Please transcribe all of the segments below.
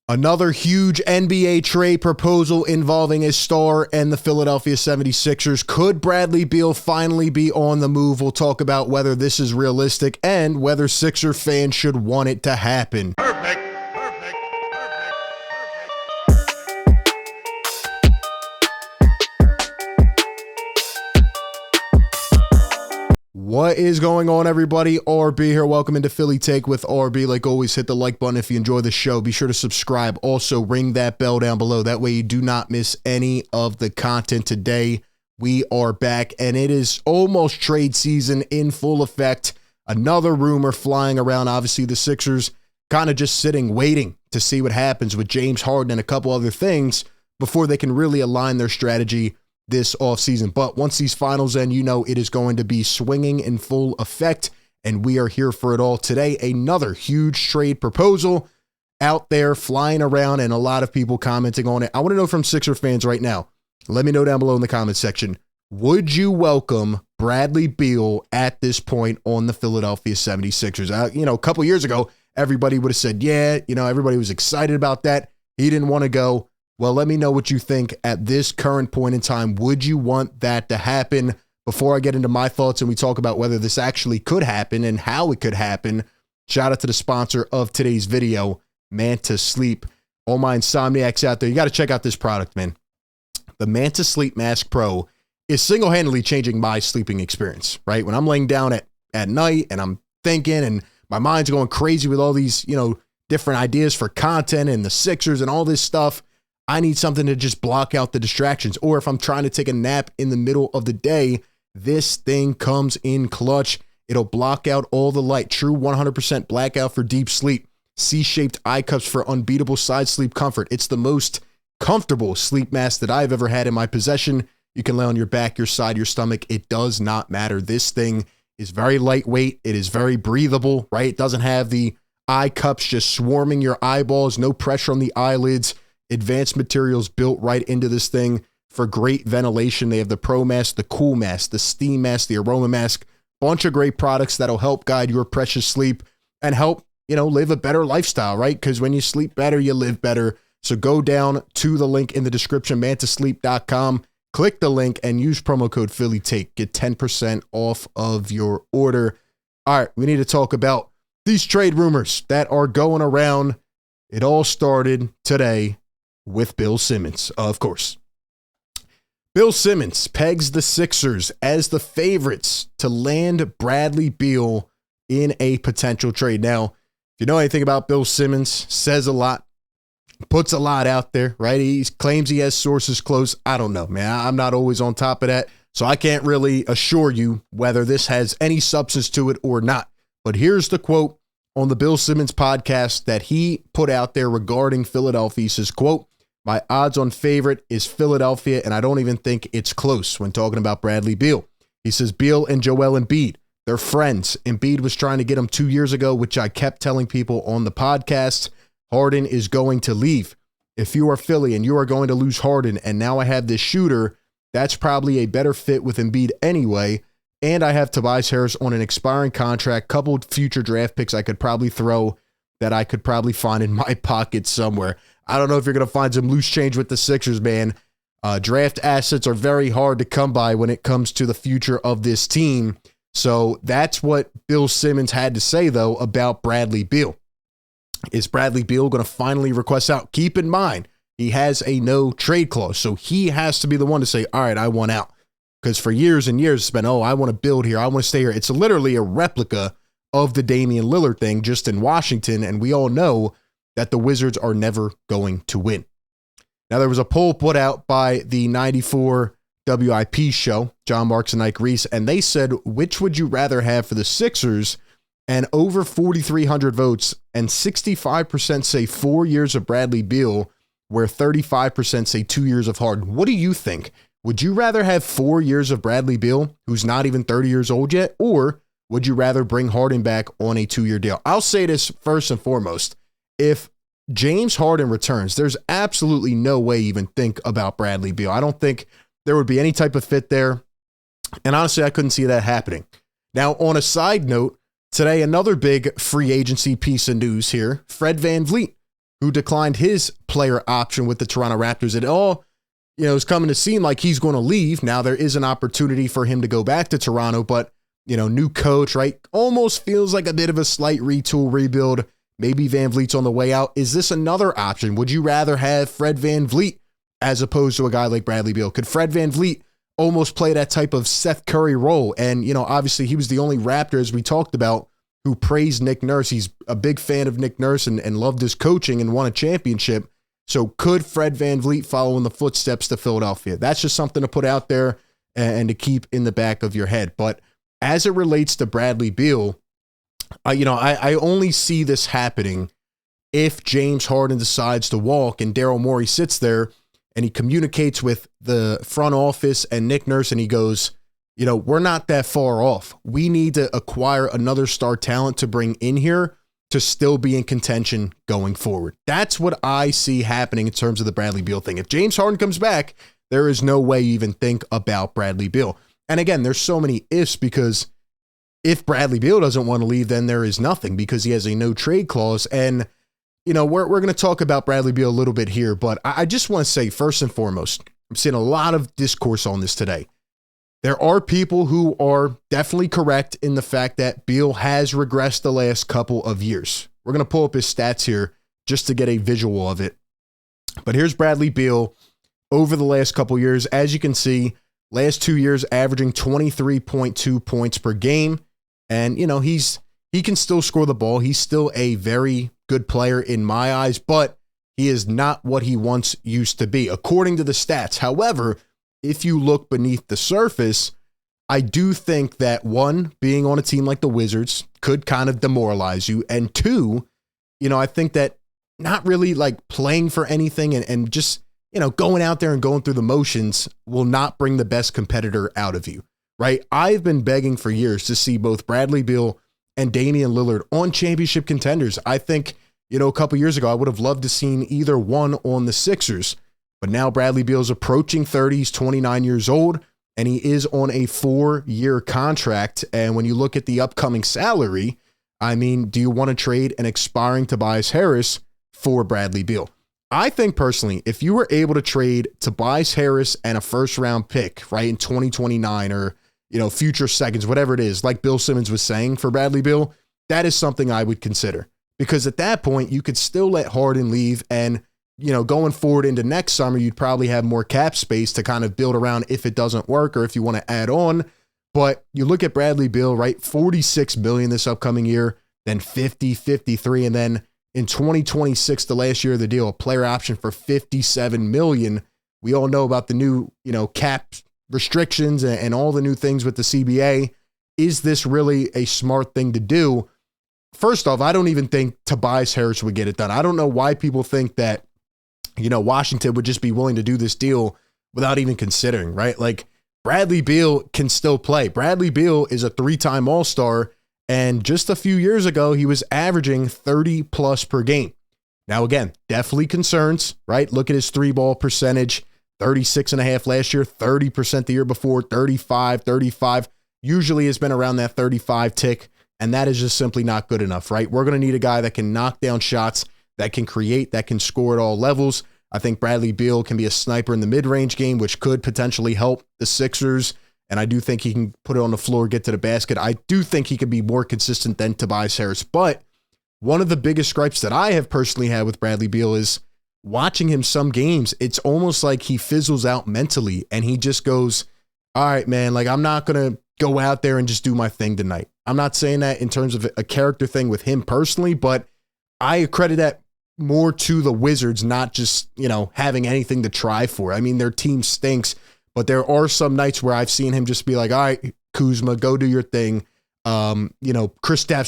Another huge NBA trade proposal involving a star and the Philadelphia 76ers. Could Bradley Beal finally be on the move? We'll talk about whether this is realistic and whether Sixer fans should want it to happen. Perfect. What is going on, everybody? RB here. Welcome into Philly Take with RB. Like always, hit the like button if you enjoy the show. Be sure to subscribe. Also, ring that bell down below. That way you do not miss any of the content. Today, we are back, and it is almost trade season in full effect. Another rumor flying around. Obviously, the Sixers kind of just sitting, waiting to see what happens with James Harden and a couple other things before they can really align their strategy this offseason. But once these finals end, you know it is going to be swinging in full effect, and we are here for it all. Today, another huge trade proposal out there flying around and a lot of people commenting on it. I want to know from Sixer fans right now. Let me know down below in the comments section. Would you welcome Bradley Beal at this point on the Philadelphia 76ers? A couple years ago, everybody would have said, yeah, everybody was excited about that. He didn't want to go. Well, let me know what you think at this current point in time. Would you want that to happen? Before I get into my thoughts and we talk about whether this actually could happen and how it could happen, shout out to the sponsor of today's video, Manta Sleep. All my insomniacs out there, you got to check out this product, man. The Manta Sleep Mask Pro is single-handedly changing my sleeping experience, right? When I'm laying down at night and I'm thinking and my mind's going crazy with all these, different ideas for content and the Sixers and all this stuff, I need something to just block out the distractions. Or if I'm trying to take a nap in the middle of the day, this thing comes in clutch. It'll block out all the light. True 100% blackout for deep sleep. C-shaped eye cups for unbeatable side sleep comfort. It's the most comfortable sleep mask that I've ever had in my possession. You can lay on your back, your side, your stomach. It does not matter. This thing is very lightweight. It is very breathable, right? It doesn't have the eye cups just swarming your eyeballs. No pressure on the eyelids. Advanced materials built right into this thing for great ventilation. They have the Pro Mask, the Cool Mask, the Steam Mask, the Aroma Mask, bunch of great products that'll help guide your precious sleep and help, live a better lifestyle, right? Because when you sleep better, you live better. So go down to the link in the description, mantasleep.com, click the link and use promo code PhillyTake. Get 10% off of your order. All right, we need to talk about these trade rumors that are going around. It all started today with Bill Simmons, of course. Bill Simmons pegs the Sixers as the favorites to land Bradley Beal in a potential trade. Now, if you know anything about Bill Simmons, says a lot, puts a lot out there, right? He claims he has sources close. I don't know, man. I'm not always on top of that, so I can't really assure you whether this has any substance to it or not. But here's the quote on the Bill Simmons podcast that he put out there regarding Philadelphia. He says, quote, "My odds-on favorite is Philadelphia, and I don't even think it's close," when talking about Bradley Beal. He says, Beal and Joel Embiid, they're friends. Embiid was trying to get him 2 years ago, which I kept telling people on the podcast. Harden is going to leave. If you are Philly and you are going to lose Harden, and now I have this shooter, that's probably a better fit with Embiid anyway. And I have Tobias Harris on an expiring contract, couple future draft picks I could probably throw that I could probably find in my pocket somewhere. I don't know if you're going to find some loose change with the Sixers, man. Draft assets are very hard to come by when it comes to the future of this team. So that's what Bill Simmons had to say, though, about Bradley Beal. Is Bradley Beal going to finally request out? Keep in mind, he has a no trade clause, so he has to be the one to say, all right, I want out. Because for years and years, it's been, I want to build here. I want to stay here. It's literally a replica of the Damian Lillard thing just in Washington, and we all know that the Wizards are never going to win. Now, there was a poll put out by the 94 WIP show, John Marks and Ike Reese, and they said, which would you rather have for the Sixers? And over 4,300 votes, and 65% say 4 years of Bradley Beal, where 35% say 2 years of Harden. What do you think? Would you rather have 4 years of Bradley Beal, who's not even 30 years old yet, or would you rather bring Harden back on a 2-year deal? I'll say this first and foremost. If James Harden returns, there's absolutely no way you even think about Bradley Beal. I don't think there would be any type of fit there. And honestly, I couldn't see that happening. Now, on a side note, today, another big free agency piece of news here. Fred VanVleet who declined his player option with the Toronto Raptors. It all, is coming to seem like he's going to leave. Now there is an opportunity for him to go back to Toronto, but, new coach, right? Almost feels like a bit of a slight retool, rebuild. Maybe Van Vliet's on the way out. Is this another option? Would you rather have Fred Van Vliet as opposed to a guy like Bradley Beal? Could Fred Van Vliet almost play that type of Seth Curry role? And, obviously he was the only Raptor, as we talked about, who praised Nick Nurse. He's a big fan of Nick Nurse and loved his coaching and won a championship. So could Fred Van Vliet follow in the footsteps to Philadelphia? That's just something to put out there and to keep in the back of your head. But as it relates to Bradley Beal, I only see this happening if James Harden decides to walk and Daryl Morey sits there and he communicates with the front office and Nick Nurse and he goes, we're not that far off. We need to acquire another star talent to bring in here to still be in contention going forward. That's what I see happening in terms of the Bradley Beal thing. If James Harden comes back, there is no way you even think about Bradley Beal. And again, there's so many ifs because if Bradley Beal doesn't want to leave, then there is nothing because he has a no trade clause. And, we're going to talk about Bradley Beal a little bit here, but I just want to say first and foremost, I'm seeing a lot of discourse on this today. There are people who are definitely correct in the fact that Beal has regressed the last couple of years. We're going to pull up his stats here just to get a visual of it. But here's Bradley Beal over the last couple of years. As you can see, last 2 years averaging 23.2 points per game. And, he can still score the ball. He's still a very good player in my eyes, but he is not what he once used to be, according to the stats. However, if you look beneath the surface, I do think that one, being on a team like the Wizards could kind of demoralize you. And two, I think that not really like playing for anything and just, going out there and going through the motions will not bring the best competitor out of you, right? I've been begging for years to see both Bradley Beal and Damian Lillard on championship contenders. I think, a couple years ago, I would have loved to seen either one on the Sixers. But now Bradley Beal is approaching 30. He's 29 years old, and he is on a 4-year contract. And when you look at the upcoming salary, do you want to trade an expiring Tobias Harris for Bradley Beal? I think personally, if you were able to trade Tobias Harris and a first-round pick, right, in 2029 or, future seconds, whatever it is, like Bill Simmons was saying for Bradley Beal, that is something I would consider. Because at that point, you could still let Harden leave and going forward into next summer, you'd probably have more cap space to kind of build around if it doesn't work or if you want to add on. But you look at Bradley Beal, right? $46 million this upcoming year, then 50, 53, and then in 2026, the last year of the deal, a player option for $57 million. We all know about the new, cap restrictions and all the new things with the CBA. Is this really a smart thing to do? First off, I don't even think Tobias Harris would get it done. I don't know why people think that, Washington would just be willing to do this deal without even considering, right? Like Bradley Beal can still play. Bradley Beal is a 3-time All-Star, and just a few years ago, he was averaging 30 plus per game. Now, again, definitely concerns, right? Look at his 3-ball percentage, 36.5 last year, 30% the year before, 35. Usually has been around that 35 tick, and that is just simply not good enough, right? We're going to need a guy that can knock down shots, that can create, that can score at all levels. I think Bradley Beal can be a sniper in the mid-range game, which could potentially help the Sixers. And I do think he can put it on the floor, get to the basket. I do think he could be more consistent than Tobias Harris. But one of the biggest gripes that I have personally had with Bradley Beal is watching him some games. It's almost like he fizzles out mentally and he just goes, all right, man, like I'm not going to go out there and just do my thing tonight. I'm not saying that in terms of a character thing with him personally, but I credit that more to the Wizards, not just, having anything to try for. I mean, their team stinks, but there are some nights where I've seen him just be like, all right, Kuzma, go do your thing. Kristaps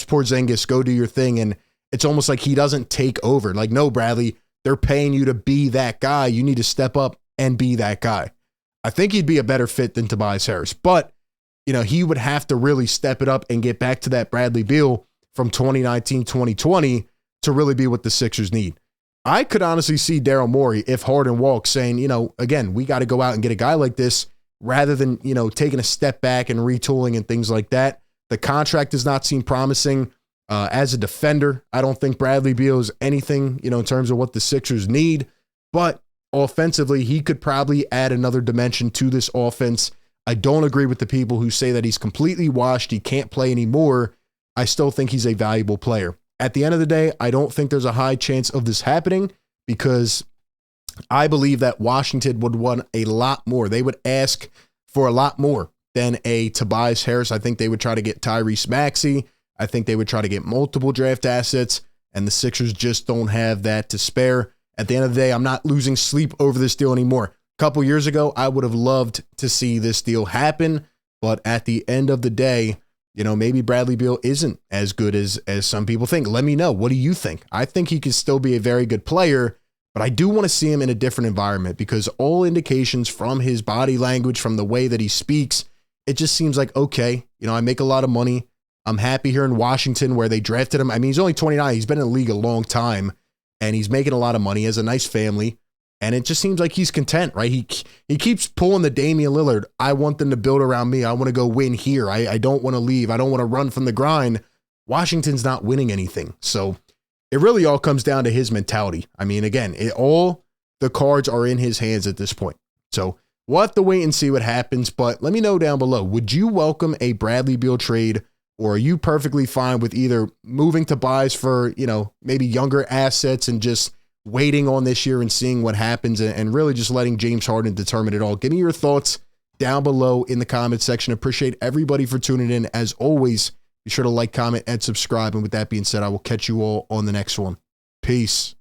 Porzingis, go do your thing. And it's almost like he doesn't take over. Like, no, Bradley, they're paying you to be that guy. You need to step up and be that guy. I think he'd be a better fit than Tobias Harris, but he would have to really step it up and get back to that Bradley Beal from 2019, 2020 to really be what the Sixers need. I could honestly see Daryl Morey, if Harden walks, saying, again, we got to go out and get a guy like this rather than, taking a step back and retooling and things like that. The contract does not seem promising. As a defender, I don't think Bradley Beal is anything, in terms of what the Sixers need, but offensively, he could probably add another dimension to this offense. I don't agree with the people who say that he's completely washed, he can't play anymore. I still think he's a valuable player. At the end of the day, I don't think there's a high chance of this happening because I believe that Washington would want a lot more. They would ask for a lot more than a Tobias Harris. I think they would try to get Tyrese Maxey. I think they would try to get multiple draft assets, and the Sixers just don't have that to spare. At the end of the day, I'm not losing sleep over this deal anymore. A couple years ago, I would have loved to see this deal happen, but at the end of the day, maybe Bradley Beal isn't as good as some people think. Let me know. What do you think? I think he could still be a very good player, but I do want to see him in a different environment because all indications from his body language, from the way that he speaks, it just seems like, okay, I make a lot of money. I'm happy here in Washington where they drafted him. I mean, he's only 29. He's been in the league a long time, and he's making a lot of money. He has a nice family, and it just seems like he's content, right? He keeps pulling the Damian Lillard. I want them to build around me. I want to go win here. I don't want to leave. I don't want to run from the grind. Washington's not winning anything. So it really all comes down to his mentality. I mean, again, all the cards are in his hands at this point. So we'll have to wait and see what happens, but let me know down below. Would you welcome a Bradley Beal trade, or are you perfectly fine with either moving Tobias for, maybe younger assets and just waiting on this year and seeing what happens and really just letting James Harden determine it all? Give me your thoughts down below in the comment section. Appreciate everybody for tuning in. As always, be sure to like, comment, and subscribe. And with that being said, I will catch you all on the next one. Peace.